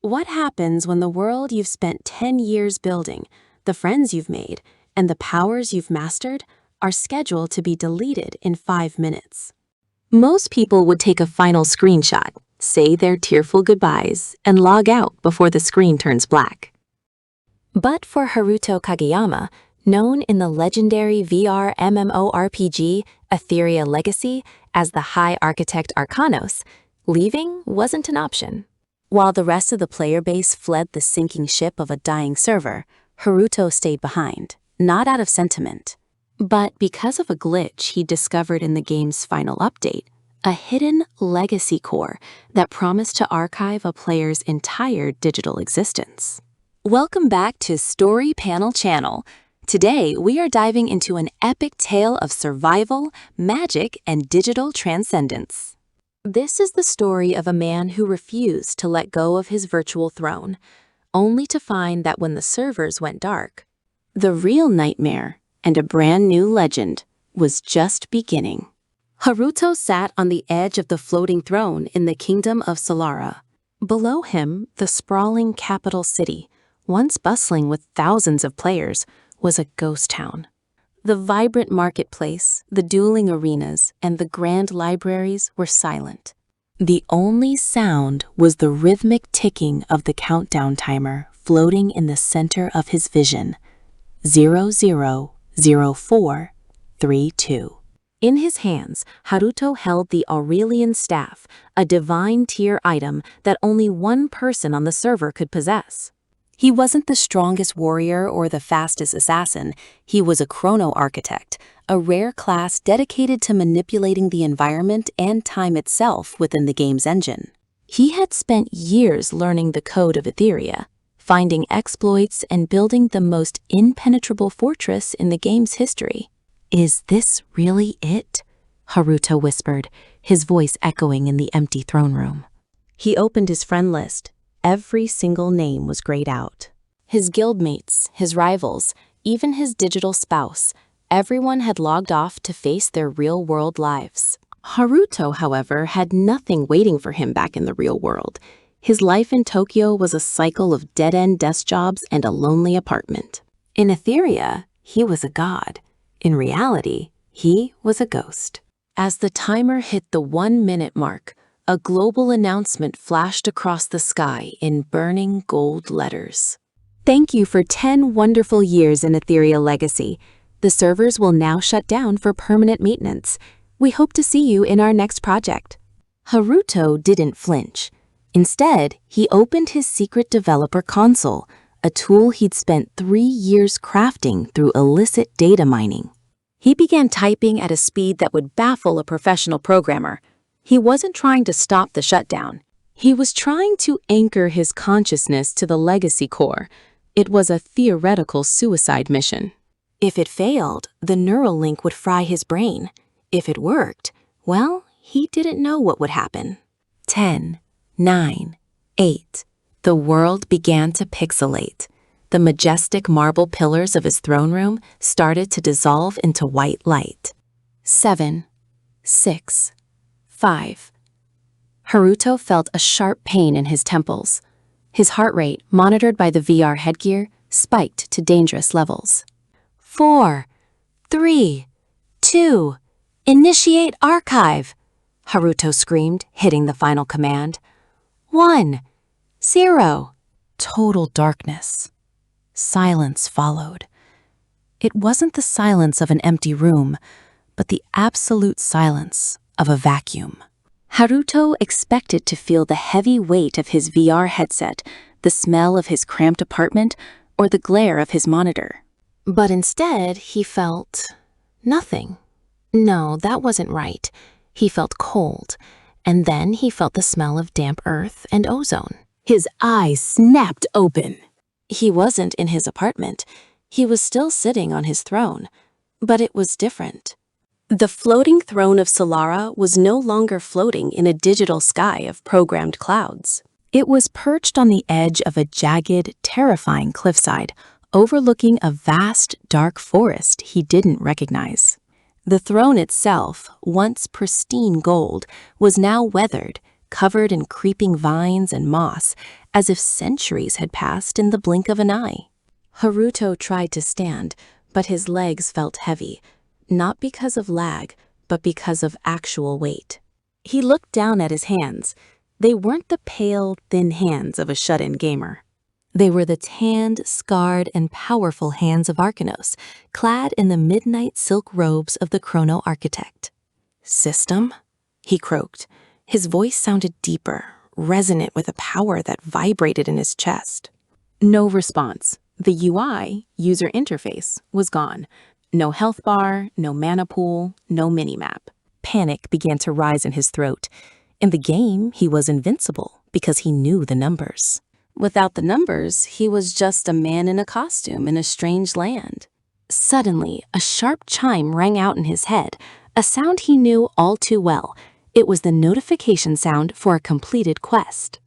What happens when the world you've spent 10 years building, the friends you've made, and the powers you've mastered are scheduled to be deleted in 5 minutes? Most people would take a final screenshot, say their tearful goodbyes, and log out before the screen turns black. But for Haruto Kageyama, known in the legendary VR MMORPG Etheria Legacy as the High Architect Arcanos, leaving wasn't an option. While the rest of the player base fled the sinking ship of a dying server, Haruto stayed behind, not out of sentiment, but because of a glitch he discovered in the game's final update, a hidden legacy core that promised to archive a player's entire digital existence. Welcome back to Story Panel Channel. Today, we are diving into an epic tale of survival, magic, and digital transcendence. This is the story of a man who refused to let go of his virtual throne, only to find that when the servers went dark, the real nightmare and a brand new legend was just beginning. Haruto sat on the edge of the floating throne in the kingdom of Solara. Below him, the sprawling capital city, once bustling with thousands of players, was a ghost town. The vibrant marketplace, the dueling arenas, and the grand libraries were silent. The only sound was the rhythmic ticking of the countdown timer floating in the center of his vision. 000432. In his hands, Haruto held the Aurelian Staff, a divine tier item that only one person on the server could possess. He wasn't the strongest warrior or the fastest assassin. He was a chrono architect, a rare class dedicated to manipulating the environment and time itself within the game's engine. He had spent years learning the code of Etheria, finding exploits and building the most impenetrable fortress in the game's history. "Is this really it?" Haruto whispered, his voice echoing in the empty throne room. He opened his friend list. Every single name was grayed out. His guildmates, his rivals, even his digital spouse, everyone had logged off to face their real-world lives. Haruto, however, had nothing waiting for him back in the real world. His life in Tokyo was a cycle of dead-end desk jobs and a lonely apartment. In Etheria, he was a god. In reality, he was a ghost. As the timer hit the 1-minute mark, a global announcement flashed across the sky in burning gold letters. Thank you for 10 wonderful years in Etheria Legacy. The servers will now shut down for permanent maintenance. We hope to see you in our next project. Haruto didn't flinch. Instead, he opened his secret developer console, a tool he'd spent 3 years crafting through illicit data mining. He began typing at a speed that would baffle a professional programmer. He wasn't trying to stop the shutdown. He was trying to anchor his consciousness to the legacy core. It was a theoretical suicide mission. If it failed, the neural link would fry his brain. If it worked, well, he didn't know what would happen. 10, 9, 8. The world began to pixelate. The majestic marble pillars of his throne room started to dissolve into white light. 7, 6, 5. Haruto felt a sharp pain in his temples. His heart rate, monitored by the VR headgear, spiked to dangerous levels. 4, 3, 2, initiate archive, Haruto screamed, hitting the final command. 1, 0. Total darkness. Silence followed. It wasn't the silence of an empty room, but the absolute silence of a vacuum. Haruto expected to feel the heavy weight of his VR headset, the smell of his cramped apartment, or the glare of his monitor. But instead, he felt nothing. No, that wasn't right. He felt cold, and then he felt the smell of damp earth and ozone. His eyes snapped open. He wasn't in his apartment. He was still sitting on his throne, but it was different. The floating throne of Solara was no longer floating in a digital sky of programmed clouds. It was perched on the edge of a jagged, terrifying cliffside, overlooking a vast, dark forest he didn't recognize. The throne itself, once pristine gold, was now weathered, covered in creeping vines and moss, as if centuries had passed in the blink of an eye. Haruto tried to stand, but his legs felt heavy, not because of lag, but because of actual weight. He looked down at his hands. They weren't the pale, thin hands of a shut-in gamer. They were the tanned, scarred, and powerful hands of Arcanos, clad in the midnight silk robes of the Chrono Architect. "System?" he croaked. His voice sounded deeper, resonant with a power that vibrated in his chest. No response. The UI, user interface, was gone. No health bar, no mana pool, no minimap. Panic began to rise in his throat. In the game, he was invincible because he knew the numbers. Without the numbers, he was just a man in a costume in a strange land. Suddenly, a sharp chime rang out in his head, a sound he knew all too well. It was the notification sound for a completed quest.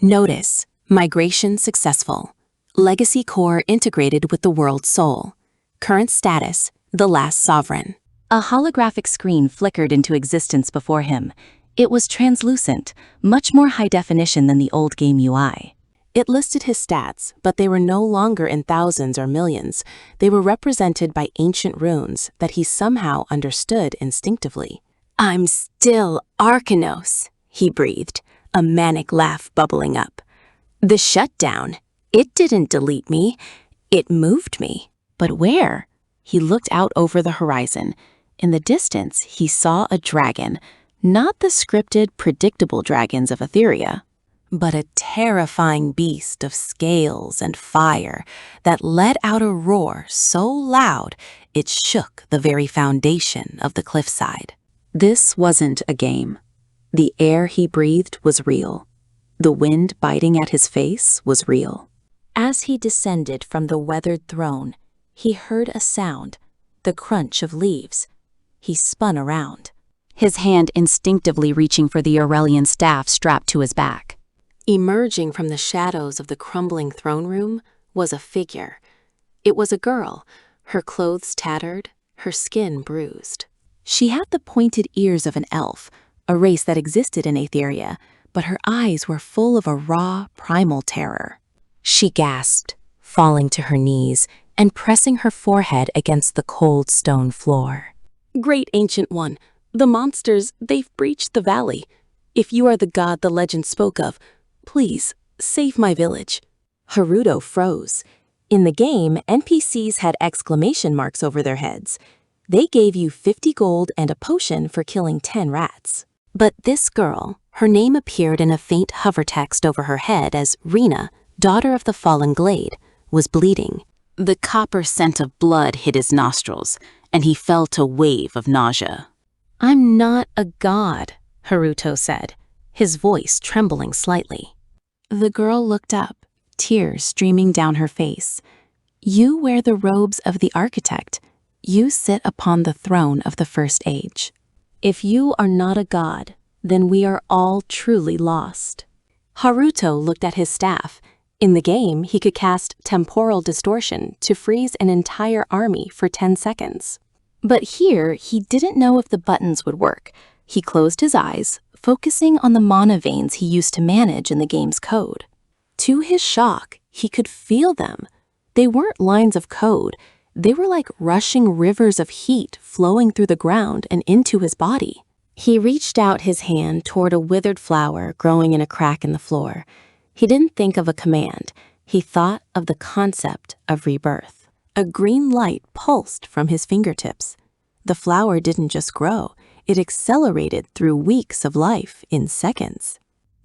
Notice: migration successful. Legacy core integrated with the world's soul. Current status: the last sovereign. A holographic screen flickered into existence before him. It was translucent, much more high definition than the old game UI. It listed his stats, but they were no longer in thousands or millions. They were represented by ancient runes that he somehow understood instinctively. "I'm still Arcanos," he breathed, a manic laugh bubbling up. "The shutdown, it didn't delete me, it moved me." But where? He looked out over the horizon. In the distance, he saw a dragon, not the scripted, predictable dragons of Etheria, but a terrifying beast of scales and fire that let out a roar so loud it shook the very foundation of the cliffside. This wasn't a game. The air he breathed was real. The wind biting at his face was real. As he descended from the weathered throne, he heard a sound, the crunch of leaves. He spun around, his hand instinctively reaching for the Aurelian staff strapped to his back. Emerging from the shadows of the crumbling throne room was a figure. It was a girl, her clothes tattered, her skin bruised. She had the pointed ears of an elf, a race that existed in Etheria, but her eyes were full of a raw, primal terror. She gasped, falling to her knees and pressing her forehead against the cold stone floor. "Great Ancient One, the monsters, they've breached the valley. If you are the god the legend spoke of, please, save my village." Haruto froze. In the game, NPCs had exclamation marks over their heads. They gave you 50 gold and a potion for killing 10 rats. But this girl, her name appeared in a faint hover text over her head as Rina, daughter of the fallen glade, was bleeding. The copper scent of blood hit his nostrils, and he felt a wave of nausea. "I'm not a god," Haruto said, his voice trembling slightly. The girl looked up, tears streaming down her face. "You wear the robes of the architect. You sit upon the throne of the First Age. If you are not a god, then we are all truly lost." Haruto looked at his staff. In the game, he could cast temporal distortion to freeze an entire army for 10 seconds. But here, he didn't know if the buttons would work. He closed his eyes, focusing on the mana veins he used to manage in the game's code. To his shock, he could feel them. They weren't lines of code. They were like rushing rivers of heat flowing through the ground and into his body. He reached out his hand toward a withered flower growing in a crack in the floor. He didn't think of a command. He thought of the concept of rebirth. A green light pulsed from his fingertips. The flower didn't just grow. It accelerated through weeks of life in seconds,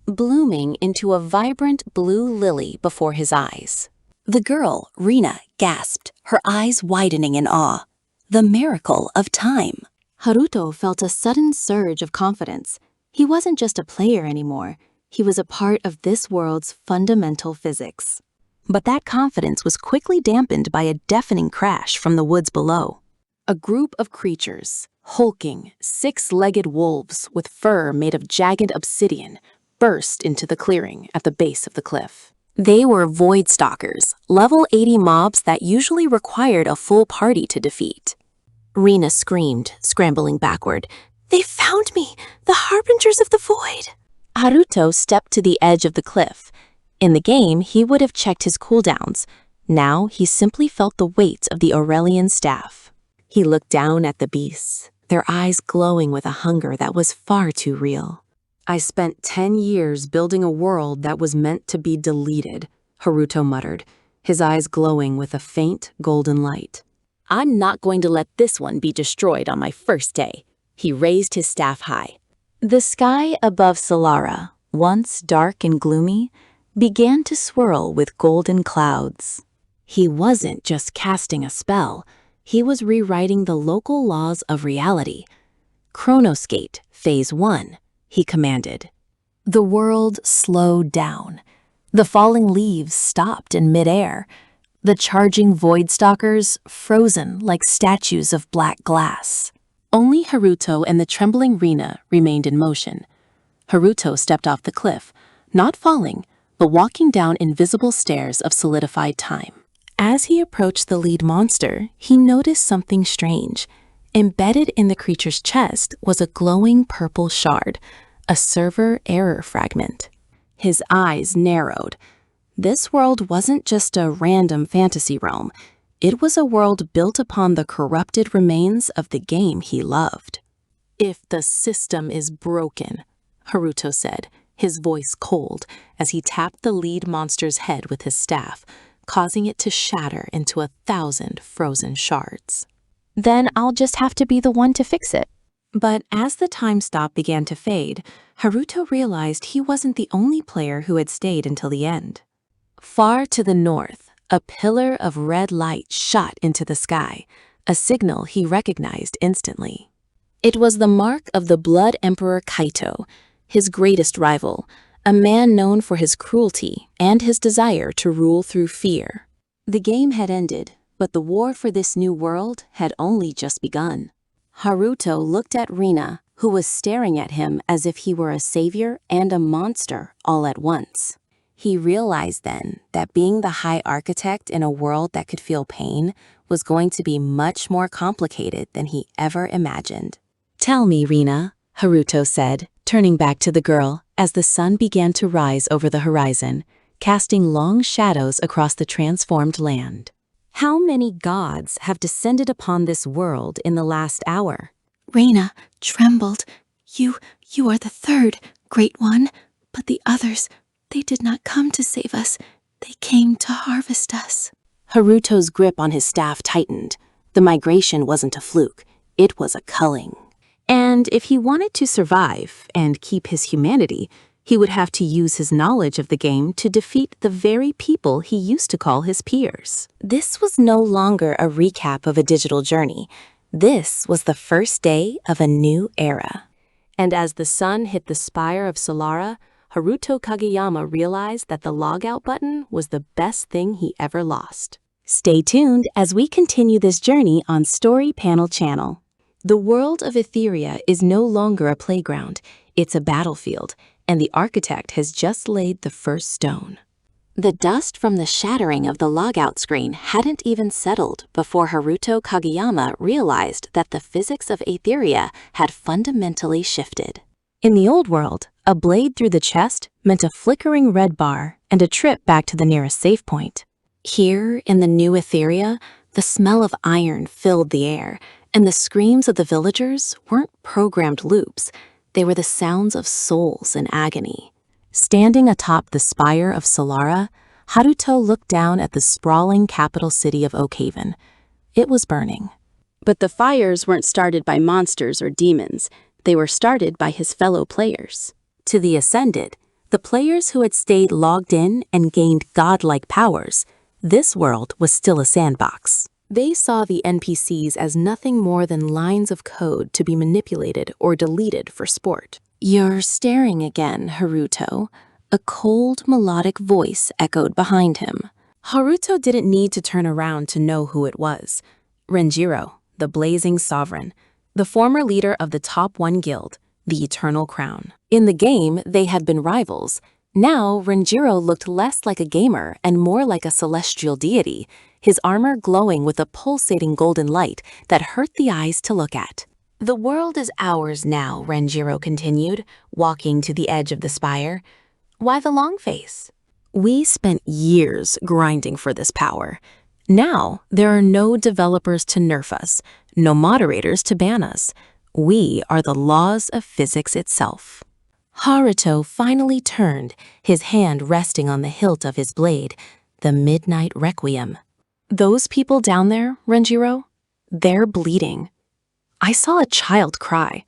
blooming into a vibrant blue lily before his eyes. The girl, Rina, gasped, her eyes widening in awe. The miracle of time. Haruto felt a sudden surge of confidence. He wasn't just a player anymore. He was a part of this world's fundamental physics. But that confidence was quickly dampened by a deafening crash from the woods below. A group of creatures, hulking, six-legged wolves with fur made of jagged obsidian, burst into the clearing at the base of the cliff. They were Void Stalkers, level 80 mobs that usually required a full party to defeat. Rina screamed, scrambling backward. "They found me! The Harbingers of the Void!" Haruto stepped to the edge of the cliff. In the game, he would have checked his cooldowns. Now he simply felt the weight of the Aurelian staff. He looked down at the beasts, their eyes glowing with a hunger that was far too real. "I spent 10 years building a world that was meant to be deleted," Haruto muttered, his eyes glowing with a faint golden light. "I'm not going to let this one be destroyed on my first day." He raised his staff high. The sky above Solara, once dark and gloomy, began to swirl with golden clouds. He wasn't just casting a spell, he was rewriting the local laws of reality. "Chronoskate, Phase 1, he commanded. The world slowed down. The falling leaves stopped in midair. The charging voidstalkers frozen like statues of black glass. Only Haruto and the trembling Rina remained in motion. Haruto stepped off the cliff, not falling, but walking down invisible stairs of solidified time. As he approached the lead monster, he noticed something strange. Embedded in the creature's chest was a glowing purple shard, a server error fragment. His eyes narrowed. This world wasn't just a random fantasy realm. It was a world built upon the corrupted remains of the game he loved. "If the system is broken," Haruto said, his voice cold, as he tapped the lead monster's head with his staff, causing it to shatter into 1,000 frozen shards. "Then I'll just have to be the one to fix it." But as the time stop began to fade, Haruto realized he wasn't the only player who had stayed until the end. Far to the north, a pillar of red light shot into the sky, a signal he recognized instantly. It was the mark of the Blood Emperor Kaito, his greatest rival, a man known for his cruelty and his desire to rule through fear. The game had ended, but the war for this new world had only just begun. Haruto looked at Rina, who was staring at him as if he were a savior and a monster all at once. He realized then that being the High Architect in a world that could feel pain was going to be much more complicated than he ever imagined. "Tell me, Rina," Haruto said, turning back to the girl as the sun began to rise over the horizon, casting long shadows across the transformed land. "How many gods have descended upon this world in the last hour?" Rina trembled. You are the third, Great One, but the others, they did not come to save us. They came to harvest us." Haruto's grip on his staff tightened. The migration wasn't a fluke, it was a culling. And if he wanted to survive and keep his humanity, he would have to use his knowledge of the game to defeat the very people he used to call his peers. This was no longer a recap of a digital journey. This was the first day of a new era. And as the sun hit the spire of Solara, Haruto Kageyama realized that the logout button was the best thing he ever lost. Stay tuned as we continue this journey on Story Panel Channel. The world of Etheria is no longer a playground, it's a battlefield, and the architect has just laid the first stone. The dust from the shattering of the logout screen hadn't even settled before Haruto Kageyama realized that the physics of Etheria had fundamentally shifted. In the old world, a blade through the chest meant a flickering red bar and a trip back to the nearest save point. Here, in the new Etheria, the smell of iron filled the air, and the screams of the villagers weren't programmed loops. They were the sounds of souls in agony. Standing atop the spire of Solara, Haruto looked down at the sprawling capital city of Oakhaven. It was burning. But the fires weren't started by monsters or demons. They were started by his fellow players. To the Ascended, the players who had stayed logged in and gained godlike powers, this world was still a sandbox. They saw the NPCs as nothing more than lines of code to be manipulated or deleted for sport. "You're staring again, Haruto," a cold, melodic voice echoed behind him. Haruto didn't need to turn around to know who it was. Renjiro, the Blazing Sovereign, the former leader of the Top 1 Guild, the Eternal Crown. In the game, they had been rivals. Now, Renjiro looked less like a gamer and more like a celestial deity, his armor glowing with a pulsating golden light that hurt the eyes to look at. The world is ours now, Renjiro continued, walking to the edge of the spire. Why the long face? We spent years grinding for this power. Now, there are no developers to nerf us, no moderators to ban us. We are the laws of physics itself. Haruto finally turned, his hand resting on the hilt of his blade, the midnight requiem. Those people down there, Renjiro, they're bleeding. I saw a child cry,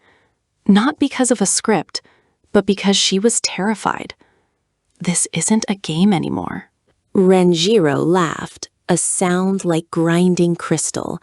not because of a script, but because she was terrified. This isn't a game anymore. Renjiro laughed, a sound like grinding crystal.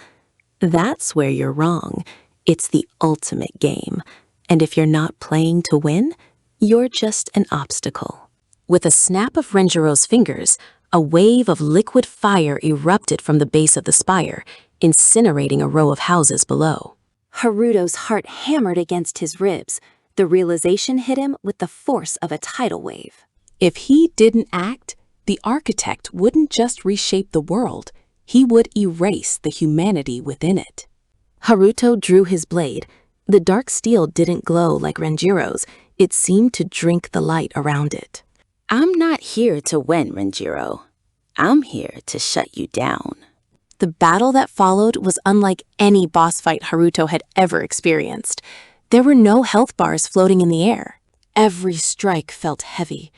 That's where you're wrong. It's the ultimate game. And if you're not playing to win, you're just an obstacle. With a snap of Renjiro's fingers, a wave of liquid fire erupted from the base of the spire, incinerating a row of houses below. Haruto's heart hammered against his ribs. The realization hit him with the force of a tidal wave. If he didn't act, the architect wouldn't just reshape the world, he would erase the humanity within it. Haruto drew his blade. The dark steel didn't glow like Renjiro's, it seemed to drink the light around it. I'm not here to win, Renjiro. I'm here to shut you down. The battle that followed was unlike any boss fight Haruto had ever experienced. There were no health bars floating in the air. Every strike felt heavy.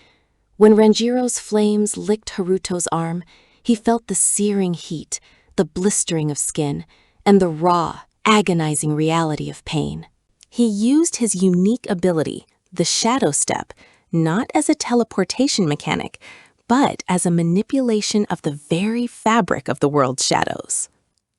When Renjiro's flames licked Haruto's arm, he felt the searing heat, the blistering of skin, and the raw, agonizing reality of pain. He used his unique ability, the shadow step, not as a teleportation mechanic, but as a manipulation of the very fabric of the world's shadows.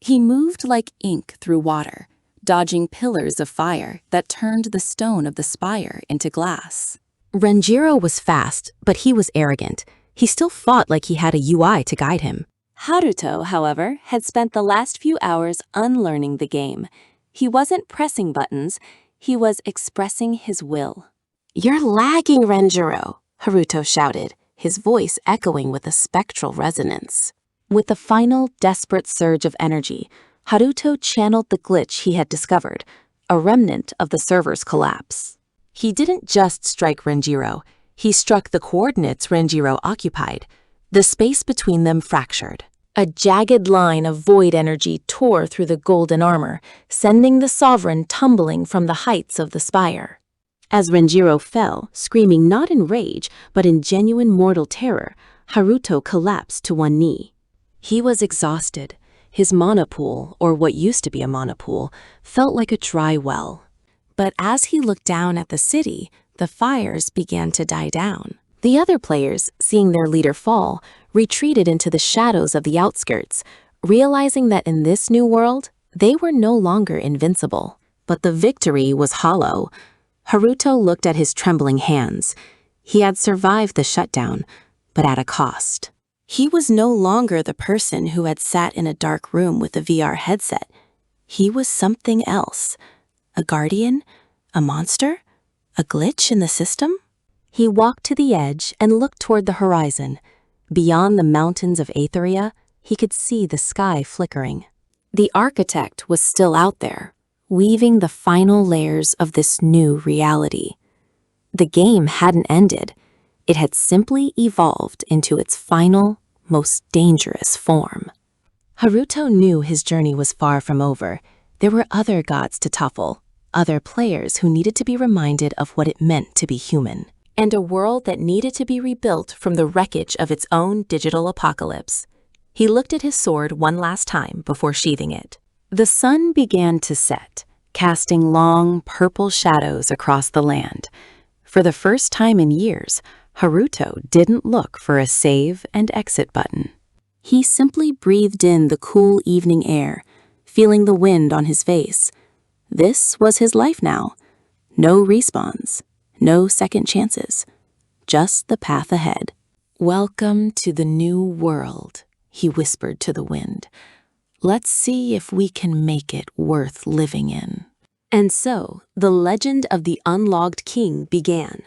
He moved like ink through water, dodging pillars of fire that turned the stone of the spire into glass. Renjiro was fast, but he was arrogant. He still fought like he had a UI to guide him. Haruto, however, had spent the last few hours unlearning the game. He wasn't pressing buttons, he was expressing his will. "You're lagging, Renjiro," Haruto shouted, his voice echoing with a spectral resonance. With the final, desperate surge of energy, Haruto channeled the glitch he had discovered, a remnant of the server's collapse. He didn't just strike Renjiro, he struck the coordinates Renjiro occupied. The space between them fractured. A jagged line of void energy tore through the golden armor, sending the sovereign tumbling from the heights of the spire. As Renjiro fell, screaming not in rage, but in genuine mortal terror, Haruto collapsed to one knee. He was exhausted. His mana pool, or what used to be a mana pool, felt like a dry well. But as he looked down at the city, the fires began to die down. The other players, seeing their leader fall, retreated into the shadows of the outskirts, realizing that in this new world, they were no longer invincible. But the victory was hollow. Haruto looked at his trembling hands. He had survived the shutdown, but at a cost. He was no longer the person who had sat in a dark room with a VR headset. He was something else. A guardian? A monster? A glitch in the system? He walked to the edge and looked toward the horizon. Beyond the mountains of Aetheria, he could see the sky flickering. The architect was still out there, weaving the final layers of this new reality. The game hadn't ended. It had simply evolved into its final, most dangerous form. Haruto knew his journey was far from over. There were other gods to topple, other players who needed to be reminded of what it meant to be human, and a world that needed to be rebuilt from the wreckage of its own digital apocalypse. He looked at his sword one last time before sheathing it. The sun began to set, casting long, purple shadows across the land. For the first time in years, Haruto didn't look for a save and exit button. He simply breathed in the cool evening air, feeling the wind on his face. This was his life now. No respawns, no second chances, just the path ahead. "Welcome to the new world," he whispered to the wind. "Let's see if we can make it worth living in." And so, the legend of the unlogged king began.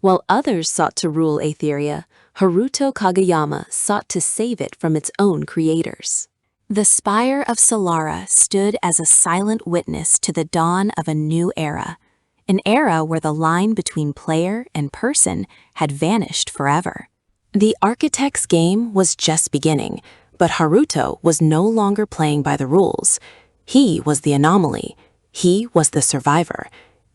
While others sought to rule Aetheria, Haruto Kageyama sought to save it from its own creators. The spire of Solara stood as a silent witness to the dawn of a new era, an era where the line between player and person had vanished forever. The architect's game was just beginning, but Haruto was no longer playing by the rules. He was the anomaly, he was the survivor,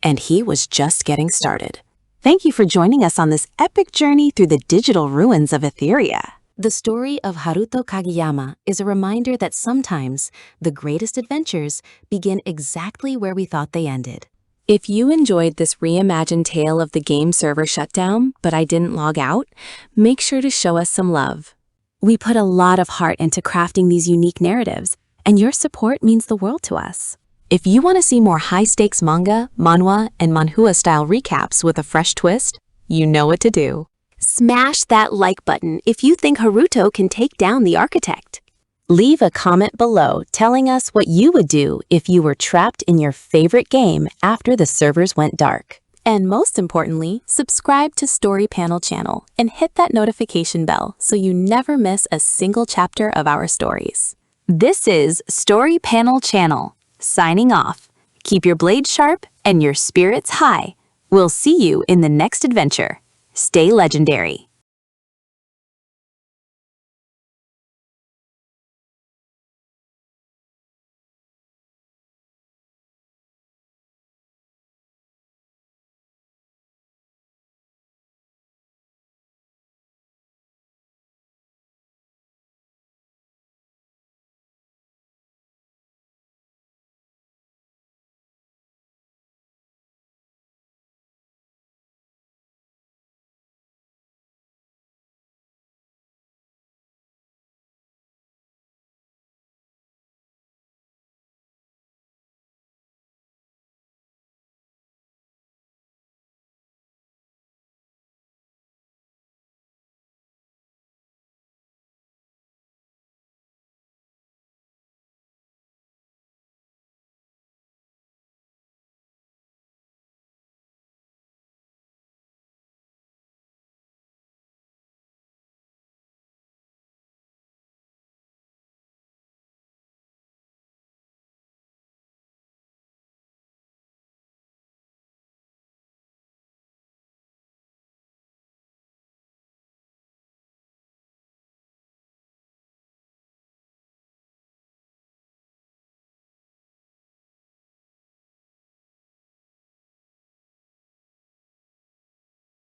and he was just getting started. Thank you for joining us on this epic journey through the digital ruins of Etheria. The story of Haruto Kageyama is a reminder that sometimes the greatest adventures begin exactly where we thought they ended. If you enjoyed this reimagined tale of the game server shutdown, but I didn't log out, make sure to show us some love. We put a lot of heart into crafting these unique narratives, and your support means the world to us. If you want to see more high-stakes manga, manhwa, and manhua-style recaps with a fresh twist, you know what to do. Smash that like button if you think Haruto can take down the architect. Leave a comment below telling us what you would do if you were trapped in your favorite game after the servers went dark. And most importantly, subscribe to Story Panel channel and hit that notification bell so you never miss a single chapter of our stories. This is Story Panel channel, signing off. Keep your blades sharp and your spirits high. We'll see you in the next adventure. Stay legendary.